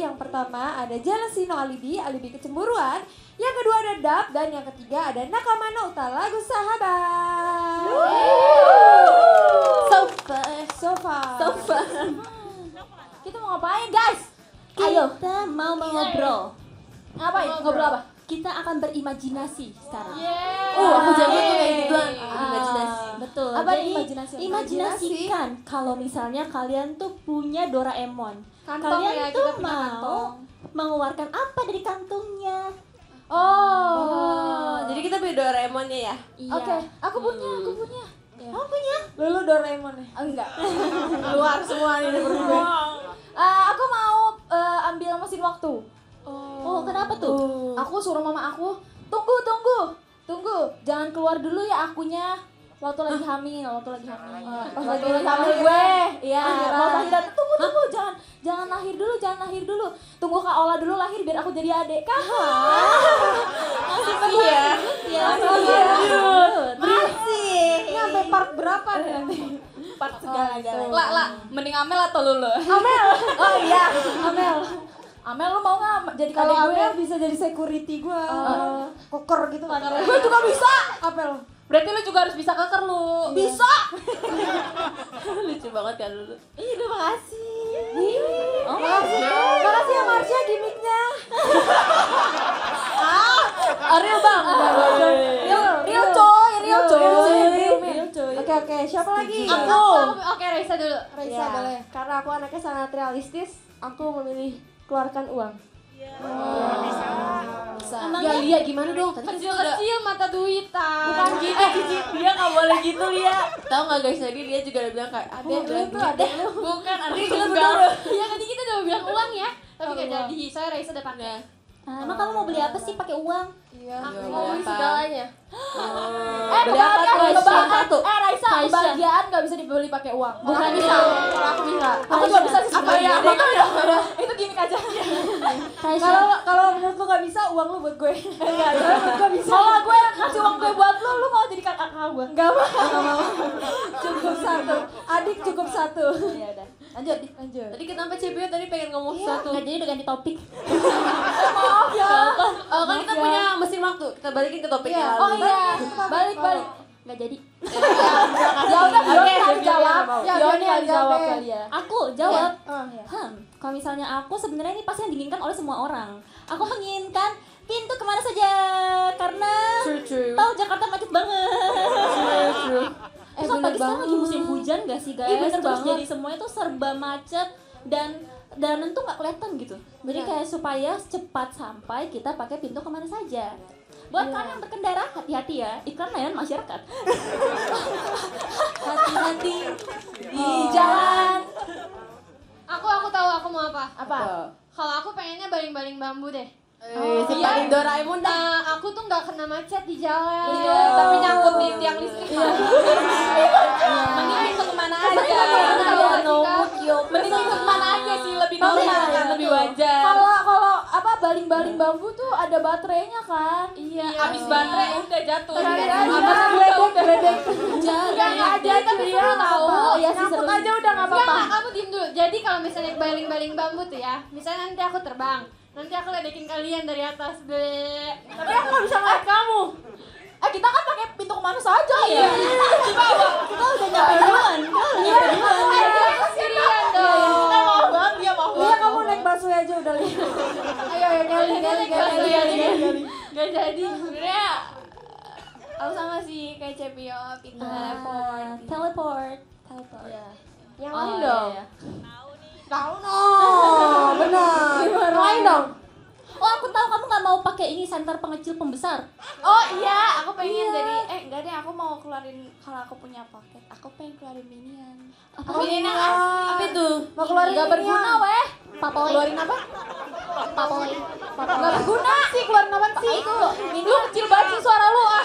Yang pertama ada Jealousy No Alibi, alibi kecemburuan. Yang kedua ada Dap, dan yang ketiga ada Nakama no Uta, lagu sahabat. So far. Kita mau ngapain guys? Ayo. Kita mau ngobrol. Ngapain? Ngobrol apa? Kita akan berimajinasi sekarang. Aku jago tuh kayak gituan. Imajinasi. Betul. Apa Jadi, imajinasi? imajinasikan kalau misalnya kalian tuh punya Doraemon. Kantong kalian ya, tuh kita punya kantong. mengeluarkan apa dari kantungnya? Jadi kita beli Doraemonnya ya? Iya. Oke, aku punya. Kamu punya? Lulu Doraemon ya? Enggak. Keluar semua nih berdua. Aku mau ambil mesin waktu. Oh, kenapa tuh? Aku suruh mama aku, tunggu. Jangan keluar dulu ya akunya. Waktu lagi hamil. Pas lagi hamil gue. Iya, mau lahiran. Tunggu, jangan lahir dulu. Tunggu Kak Ola dulu lahir biar aku jadi adik. Masih ya? Iya. Masih. Ini sampai part berapa nih nanti? Part segala-galanya. Mending Amel atau Lulu? Amel. Oh iya, Amel. Amel lu mau nggak jadi Kalau adik gue? Amel bisa jadi security gue. Koker gitu kan. Gue juga bisa. Apel. Berarti lu juga harus bisa keker lu. Bisa. Lucu banget kan Lulu? Iya, makasih. Oh, Makasih ya Marsha gimmicknya. Real bang. Real coy. Oke, siapa lagi? Aku. Oke, Raisa dulu. Raisa boleh. Karena aku anaknya sangat realistis, aku memilih keluarkan uang. Bisa. Emangnya? Ya Lia gimana dong? Kecil mata duitan. Bukan gitu, dia nggak boleh gitu Lia. Tahu nggak guys, tadi dia juga udah bilang kayak Adek lu tuh, adek lu. Bukan, adek Kita tunggal. Iya tadi kita udah bilang uang ya, tapi nggak jadi. Saya Raisa udah pakai. Emang kamu mau beli apa sih pakai uang? Iya. Aku Iya, mau beli apa? segalanya. Beli apa tuh? Raisa, kebahagiaan nggak bisa dibeli pakai uang. Bukan itu. itu. Kalau aku bisa. Aku juga bisa sih Apa ya? sebenarnya. Itu gimmick aja. Kalau menurut lu gak bisa, uang lu buat gue. Enggak, buat gue bisa. Kalau gue kasih uang gue buat lu mau jadi kakak gue. Enggak mau. Cukup satu. Adik cukup satu. Ya udah. Lanjut. Tadi kenapa Cepio tadi pengen ngomong sesuatu? Nggak jadi udah ganti topik. Maaf ya. Kan kita punya mesin waktu. Kita balikin ke topik yang Oh lalu. iya. Balik. Nggak jadi. Ya udah, Yoni Oke, kali jawab. Ya, Yoni kali Yoni jawab jawab. kali ya. Aku jawab. Iya. Kalau misalnya aku sebenarnya ini pasti yang diinginkan oleh semua orang. Aku menginginkan pintu kemana saja karena True. tahu Jakarta macet banget. True. Terus apalagi sekarang lagi musim hujan gak sih guys? Iya, bener Terus banget. jadi semuanya tuh serba macet dan tuh nggak kelihatan gitu. Jadi kayak supaya cepat sampai kita pakai pintu kemana saja. Buat kalian yang berkendara hati-hati ya, iklan layanan masyarakat. Hati-hati Di jalan. Aku tahu aku mau apa. Apa? Kalau aku pengennya baling-baling bambu deh. Si paling Doraemon dah. Nah, aku tuh nggak kena macet di jalan. Iya, tapi nyangkut di tiang listrik. Mending pintu kemana aja. Mending pintu kemana aja sih, lebih normal kan, lebih wajar. Kalau apa baling-baling bambu tuh ada baterainya kan? Iya, abis baterai udah jatuh. Geledek. Nggak ada tapi seru tahu. Iya sih, Ngambek seru aja sih. udah nggak apa-apa. Kamu diem dulu. Jadi kalau misalnya baling-baling bambu tuh ya, misalnya nanti aku terbang, nanti aku ledekin kalian dari atas. Tapi aku nggak bisa ngeliat kamu. Kita kan pakai pintu kemana saja ya? Di bawah. Kita udah nyampe duluan. Sendirian dong. Kita mau banget, dia mau Iya, kamu naik busway aja udah lihat. Ayo gali. Gak jadi. Sebenarnya aku sama sih kayak Cepio, pintu Teleport. Yang Oh, lain iya, dong. iya. Tahu Oh, benar. Lain dong. Oh, aku tahu kamu nggak mau pakai ini senter pengecil pembesar. Oh iya, aku pengen jadi enggak deh, aku mau keluarin kalau aku punya paket, aku pengen keluarin minion. Minion yang apa itu? Mau keluarin Gak ini berguna ya? weh. Papoi. Keluarin apa? Papoi. Gak berguna sih, keluarin apaan sih? Lu kecil banget sih suara lu ah.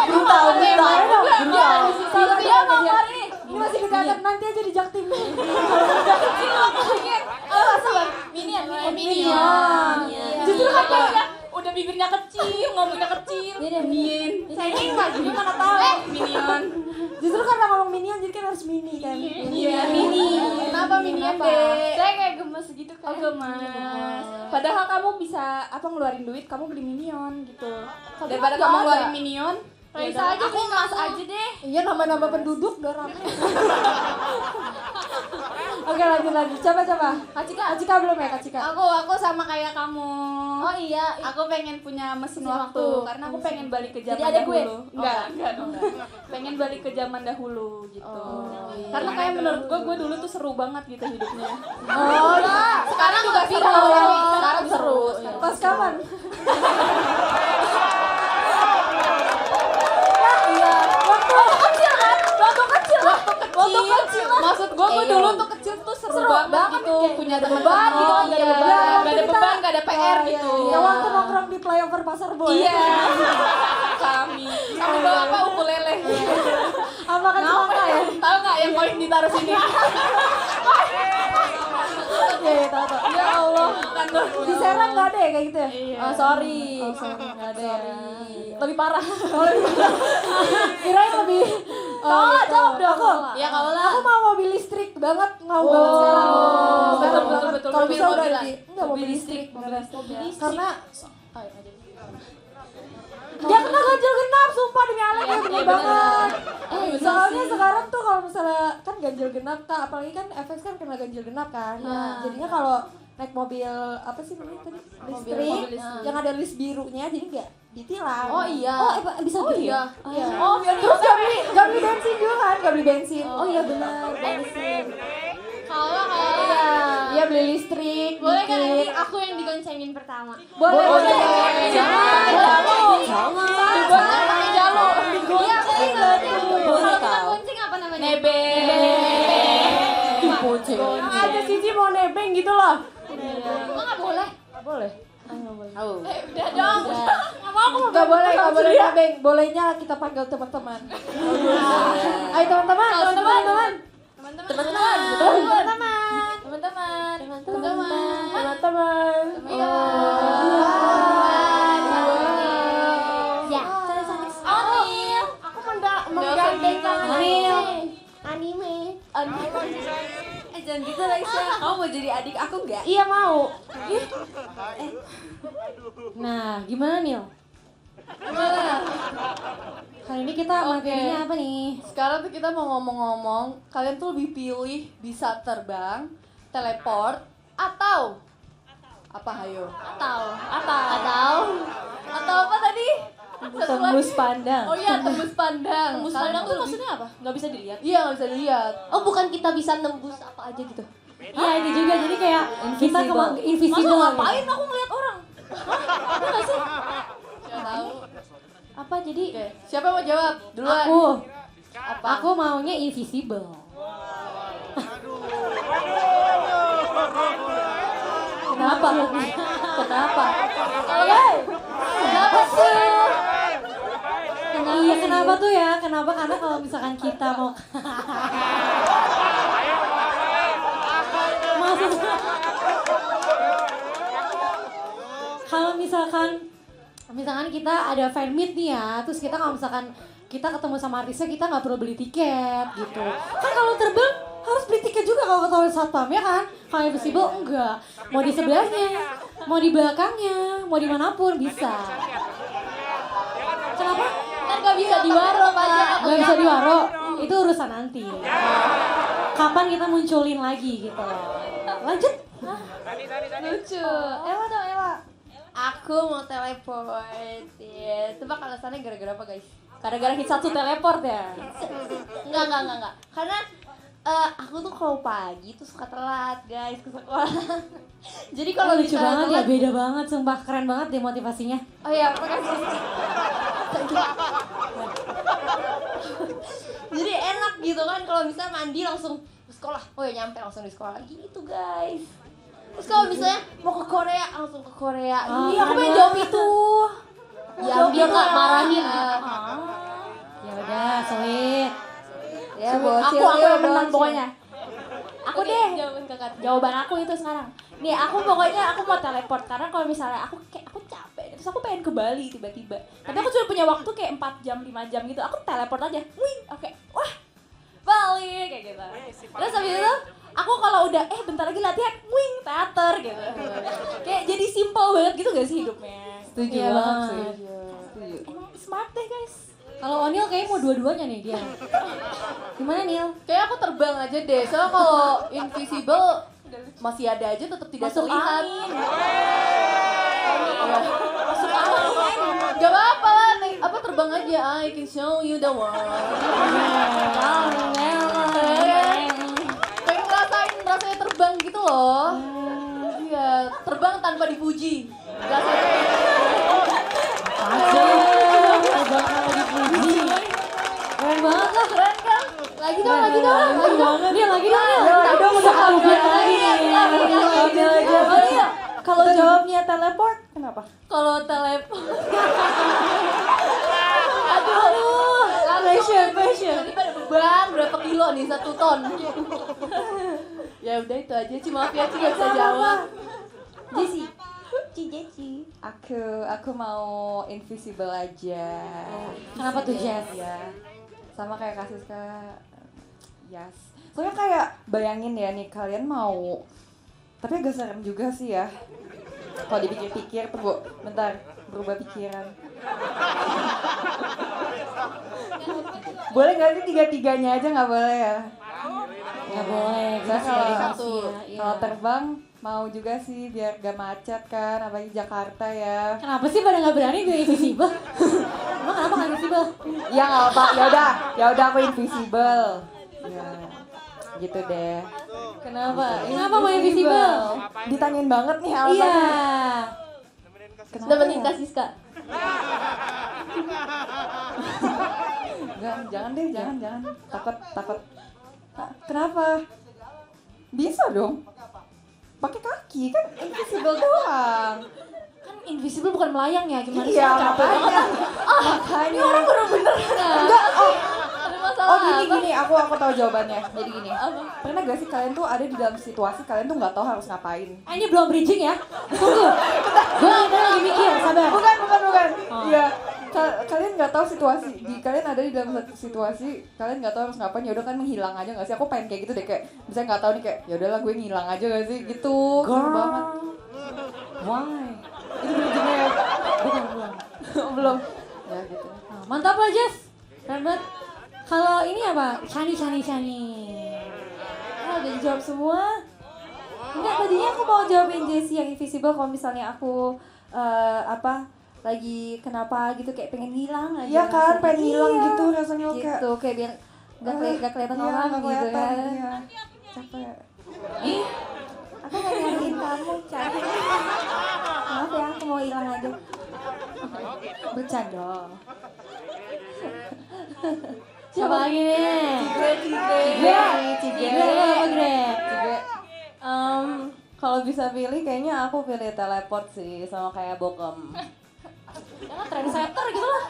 Buta. Dia mau keluarin ini. Ini masih kecatat, nanti aja di jaktim. Minion. Justru kan dia udah bibirnya kecil, ngomongnya kecil. Minion. Sayang lagi mana tahu. Minion. Justru karena ngomong minion jadi kan harus mini kan. Iya, mini. Kenapa minion, Kenapa? Dek? Saya kayak gemes gitu kan. Oh gemas. Padahal kamu bisa ngeluarin duit, kamu beli minion gitu. Daripada kamu ngeluarin minion, Raisa aja aku emas aja deh. Iya nambah-nambah penduduk udah rame. Oke lanjut. Coba. Kak Cika belum ya Kak Cika? Aku sama kayak kamu. Oh iya, Aku pengen punya mesin Mesin waktu waktu. karena aku pengen balik ke zaman Jadi ada gue? dahulu. Enggak dong. Pengen balik ke zaman dahulu gitu. Oh, iya. Karena kayak menurut gue dulu tuh seru banget gitu hidupnya. Oh iya. Sekarang juga seru. Sekarang seru. Pas kapan? Maksud gue dulu tuh kecil tuh seru banget gitu, punya beban gitu, Iya. gak ada beban, gak ada PR gitu. Yang waktu nongkrong di flyover Pasar Boy. Iya. Kami. Kami bawa apa ukulele. Apa kan semangka ya? Tahu nggak yang paling ditaruh sini? Iya, tahu. Ya Allah, kan Di Serang nggak ada ya kayak gitu ya? Oh sorry. Nggak ada ya. Lebih parah. Kirain lebih. Jawab dong. Ya kalau lah. Aku mau mobil listrik banget, mau banget sekarang. betul, Banget. betul. Kalau Mobil bisa udah mobilan. di enggak mobil listrik. Karena Oh, dia kena ganjil genap, sumpah demi Allah Iya, ya bener iya, banget. bener Soalnya sih. sekarang tuh kalau misalnya kan ganjil genap Kak, apalagi kan FX kan kena ganjil genap kan. Nah. Jadinya kalau naik mobil apa sih namanya tadi? Listrik, mobil listrik. yang ada list birunya jadi enggak ditilang. Oh iya. Bisa Oh gitu iya. ya? Iya. Oh, biar Terus gak beli bensin juga kan, gak beli bensin. Oh iya benar, bensin. Kalau Iya beli listrik, boleh kan nanti dikit. aku yang digoncengin pertama. Boleh. Jangan. Digonceng pakai jalur. Iya, Kalau kita gonceng apa namanya? Yang ada Cici mau nebeng gitu loh. Kok nggak boleh? Boleh. Udah dong. Gak boleh nebeng. Bolehnya kita panggil teman-teman. Ayo teman-teman. Teman-teman. Ya. Anil. Aku menggandeng Anime. Jangan gitu Raisa. Kamu mau jadi adik aku nggak? Iya mau. Nah, gimana Nil? Kali ini kita materinya apa nih? Sekarang tuh kita mau ngomong-ngomong, kalian tuh lebih pilih bisa terbang, teleport, atau apa hayo? Atau Atau apa tadi? tembus pandang. Oh iya, tembus pandang. Tembus Kalian pandang tuh tuh lebih- maksudnya apa? Nggak bisa dilihat. Iya, nggak bisa dilihat. Oh, bukan kita bisa nembus apa aja gitu. Iya, itu juga. Jadi kayak kita invisible. Masa ngapain aku ngeliat orang? Siapa tahu. Apa jadi? Oke, siapa mau jawab? Duluan. Aku maunya invisible. Kenapa? Kenapa? Kenapa sih? Iya, kenapa tuh ya? Kenapa? Karena kalau misalkan kita mau maksudnya kalau misalkan kita ada fan meet nih ya, terus kita kalau misalkan kita ketemu sama artisnya, kita nggak perlu beli tiket gitu. Kan kalau terbang harus beli tiket juga kalau ketemu satpam ya kan? Kalau invisible enggak. Mau di sebelahnya, mau di belakangnya, mau dimanapun bisa. Kenapa? Kan nggak bisa diwaro pajak. Gak bisa diwaro, itu urusan nanti. Kapan kita munculin lagi gitu. Lanjut. Lucu. Ella dong, Ella. Aku mau teleport. Ya, tebak alasannya gara-gara apa, guys? Gara-gara hit satu teleport ya. Enggak. Karena aku tuh kalau pagi tuh suka telat, guys, ke sekolah. Jadi kalau Lucu misalnya banget ya, telat- beda banget, sumpah keren banget deh motivasinya. Oh iya, makasih. Jadi enak gitu kan kalau misalnya mandi langsung ke sekolah. Oh ya nyampe langsung di sekolah gitu, guys. Terus kalau misalnya mau ke Korea langsung ke Korea. Oh, Iya, aku pengen keren jawab itu. Diambil Jawab Kak, itu. marahin. Ah. Ya udah, sweet. Ya, Bocil, Aku ya, yang menang bocil. pokoknya. Aku deh. Jawaban kakak. Jawaban aku itu sekarang. Nih, aku pokoknya aku mau teleport karena kalau misalnya aku capek, terus aku pengen ke Bali tiba-tiba. Tapi aku cuma punya waktu kayak 4 jam, 5 jam gitu. Aku teleport aja. Wih, oke. balik kayak gitu. Terus habis itu aku kalau udah bentar lagi latihan, wing teater gitu. Kayak jadi simple banget gitu gak sih hidupnya? Setuju Iya banget. banget. Setuju. Emang smart deh guys. Kalau Onil kayaknya mau dua-duanya nih dia. Gimana Nil? Kayak aku terbang aja deh, soalnya kalau invisible masih ada aja tetap tidak Masuk terlihat. angin. Masuk angin. Gak apa-apa lah, apa terbang aja. I can show you the world. Kayak rasanya terbang gitu loh. Iya, terbang tanpa dipuji. Keren banget lah. Keren kan? Lagi dong. Nil, lagi dong. Udah kemudian lagi nih. Oh iya, kalau jawabnya teleport, kenapa? Kalau telepon. Aduh. Pressure. Ini pada beban berapa kilo nih? 1 ton. Ya udah itu aja Ci, maaf ya Ci gak bisa jawab. Jessy. Aku mau invisible aja. Kenapa tuh, Jess? Ya, sama kayak kasus Yes. Soalnya kayak bayangin ya nih, kalian mau, tapi agak serem juga sih ya. Kalau dipikir-pikir, tunggu, bentar, berubah pikiran. Boleh nggak sih tiga-tiganya aja, nggak boleh ya? Nggak boleh. Kita Saya sebagai kalau manusia. Iya. kalau terbang mau juga sih biar gak macet kan, apalagi Jakarta ya. Kenapa sih pada nggak berani gue invisible? Emang kenapa nggak invisible? Ya nggak apa, ya udah aku invisible. Ya, gitu deh. Kenapa mau invisible? Ditanyain banget nih Iya. alasannya. Kenapa Nemenin ya? Kak Siska. Enggak, jangan deh, jangan. Takut. Kenapa? Bisa dong. Pakai kaki kan invisible doang. Kan invisible bukan melayang ya, gimana sih? Iya, Capek banget. makanya. Ini orang bener-bener. Enggak, Masalah gini, aku tahu jawabannya. Jadi gini. Pernah gak sih kalian tuh ada di dalam situasi kalian tuh nggak tahu harus ngapain? Ini belum bridging ya? Tunggu. Gue lagi mikir, sabar. Bukan. Iya. Kalian nggak tahu situasi, kalian ada di dalam satu situasi, kalian nggak tahu harus ngapain, ya udah kan menghilang aja nggak sih? Aku pengen kayak gitu deh, kayak misalnya nggak tahu nih, kayak ya udahlah gue ngilang aja nggak sih gitu. Seru banget. Why? Itu bridgingnya ya? Belum. Belum. Ya gitu. Nah, mantap lah Jess. Keren banget. Kalau ini apa? Shani. Udah dijawab semua. Enggak, tadinya aku mau jawabin Jessie yang invisible kalau misalnya aku lagi kenapa gitu, kayak pengen hilang aja. Iya kan, pengen hilang gitu rasanya gitu, kayak biar gak kelihatan orang gitu kan. Iya. Capek. Aku gak nyariin kamu, capek. Maaf ya, aku mau hilang aja. Bercanda. Siapa lagi nih? Cigre. Apa Gre? Kalau bisa pilih, kayaknya aku pilih teleport sih, sama kayak Bokem. Ya trendsetter gitu lah.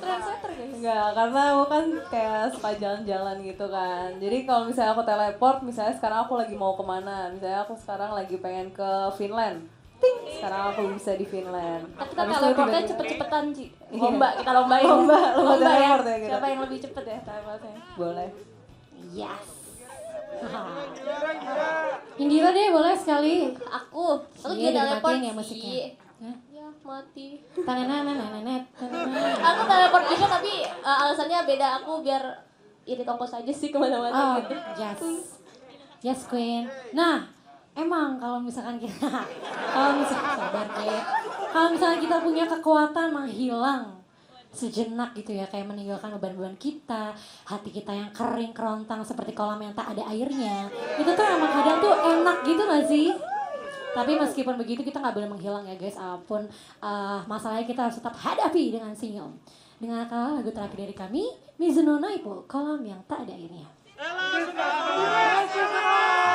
Trendsetter guys. Enggak, karena aku kan kayak suka jalan-jalan gitu kan. Jadi kalau misalnya aku teleport, misalnya sekarang aku lagi mau kemana, misalnya aku sekarang lagi pengen ke Finland. Ting, sekarang aku bisa di Finland. Kita Habis itu teleportnya tiba-tiba- cepet-cepetan Ci. Iya. Kita lombain. Lomba ya. teleport ya gitu. Siapa yang lebih cepet ya teleportnya? Boleh. Yes. Indira deh boleh sekali. Aku Iya, juga teleport dimatiin ya sih. musiknya. Hah? Ya mati. Tanananenet. Aku teleport juga tapi alasannya beda. Aku biar irit ongkos aja sih kemana-mana Oh, gitu. yes Queen. Nah, emang kalau misalkan kita, kalau misalnya kita punya kekuatan menghilang sejenak gitu ya, kayak meninggalkan beban-beban kita, hati kita yang kering kerontang seperti kolam yang tak ada airnya, itu tuh emang kadang tuh enak gitu gak sih? Tapi meskipun begitu kita nggak boleh menghilang ya guys, apapun masalahnya kita harus tetap hadapi dengan senyum. Dengarkanlah lagu terakhir dari kami, Mizuno Naipo, kolam yang tak ada airnya.